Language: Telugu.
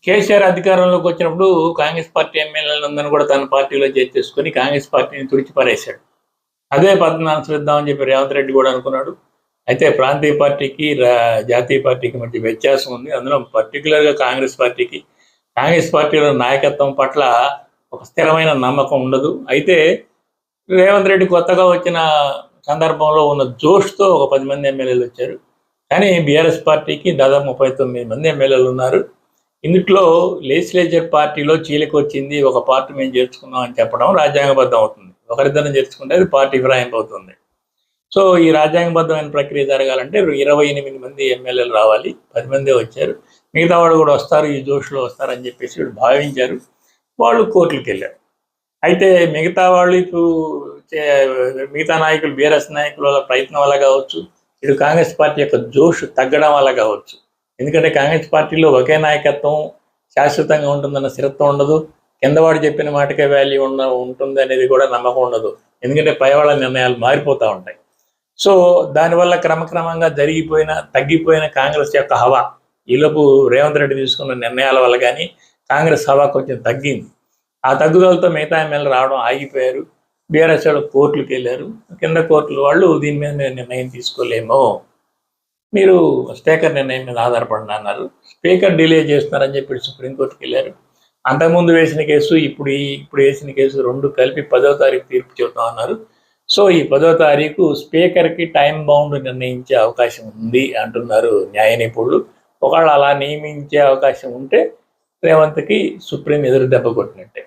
కేసీఆర్ అధికారంలోకి వచ్చినప్పుడు కాంగ్రెస్ పార్టీ ఎమ్మెల్యేలందరినీ కూడా తన పార్టీలో చేర్చేసుకొని కాంగ్రెస్ పార్టీని తుడిచిపారేశాడు. అదే పద్ధతిని అనుసరిద్దామని చెప్పి రేవంత్ రెడ్డి కూడా అనుకున్నాడు. అయితే ప్రాంతీయ పార్టీకి జాతీయ పార్టీకి మధ్య వ్యత్యాసం ఉంది. అందులో పర్టికులర్గా కాంగ్రెస్ పార్టీలో నాయకత్వం పట్ల ఒక స్థిరమైన నమ్మకం ఉండదు. అయితే రేవంత్ రెడ్డి కొత్తగా వచ్చిన సందర్భంలో ఉన్న జోష్తో ఒక 10 మంది ఎమ్మెల్యేలు వచ్చారు. కానీ బీఆర్ఎస్ పార్టీకి దాదాపు 39 మంది ఎమ్మెల్యేలు ఉన్నారు. ఇందులో లెజిస్లేచర్ పార్టీలో చీలిక వచ్చింది, ఒక పార్టీ మేము చేర్చుకున్నాం అని చెప్పడం రాజ్యాంగబద్ధం అవుతుంది. ఒకరిద్దరిని చేర్చుకుంటే అది పార్టీ ఫిరాయింపు అవుతుంది. సో ఈ రాజ్యాంగబద్ధమైన ప్రక్రియ జరగాలంటే 28 మంది ఎమ్మెల్యేలు రావాలి. 10 మందే వచ్చారు. మిగతా వాళ్ళు కూడా వస్తారు, ఈ జోష్లో వస్తారని చెప్పేసి వీళ్ళు భావించారు. వాళ్ళు కోర్టులకు వెళ్ళారు. అయితే మిగతా నాయకులు బీఆర్ఎస్ నాయకుల ప్రయత్నం వల్ల కావచ్చు, ఇటు కాంగ్రెస్ పార్టీ యొక్క జోష్ తగ్గడం వల్ల కావచ్చు. ఎందుకంటే కాంగ్రెస్ పార్టీలో ఒకే నాయకత్వం శాశ్వతంగా ఉంటుందన్న స్థిరత్వం ఉండదు. కిందవాడు చెప్పిన మాటకే వాల్యూ ఉంటుంది అనేది కూడా నమ్మకం ఉండదు. ఎందుకంటే పైవాళ్ళ నిర్ణయాలు మారిపోతూ ఉంటాయి. సో దానివల్ల క్రమక్రమంగా తగ్గిపోయిన కాంగ్రెస్ యొక్క హవా ఈలోపు రేవంత్ రెడ్డి తీసుకున్న నిర్ణయాల వల్ల కానీ కాంగ్రెస్ హవా కొంచెం తగ్గింది. ఆ తగ్గుదలతో మిగతా ఎమ్మెల్యేలు రావడం ఆగిపోయారు. బీఆర్ఎస్ వాళ్ళు కోర్టులకు వెళ్ళారు. కింద కోర్టుల వాళ్ళు దీని మీద మేము నిర్ణయం తీసుకోలేమో, మీరు స్పీకర్ నిర్ణయం మీద ఆధారపడండి అన్నారు. స్పీకర్ డిలే చేస్తున్నారని చెప్పి సుప్రీంకోర్టుకి వెళ్ళారు. అంతకుముందు వేసిన కేసు ఇప్పుడు వేసిన కేసు రెండు కలిపి 10వ తారీఖు తీర్పు చెబుతాం అన్నారు. సో ఈ 10వ తారీఖు స్పీకర్కి టైం బౌండ్ నిర్ణయించే అవకాశం ఉంది అంటున్నారు న్యాయ నిపుణులు. ఒకవేళ అలా నియమించే అవకాశం ఉంటే రేవంత్కి సుప్రీం ఎదురు దెబ్బ కొట్టినట్టే.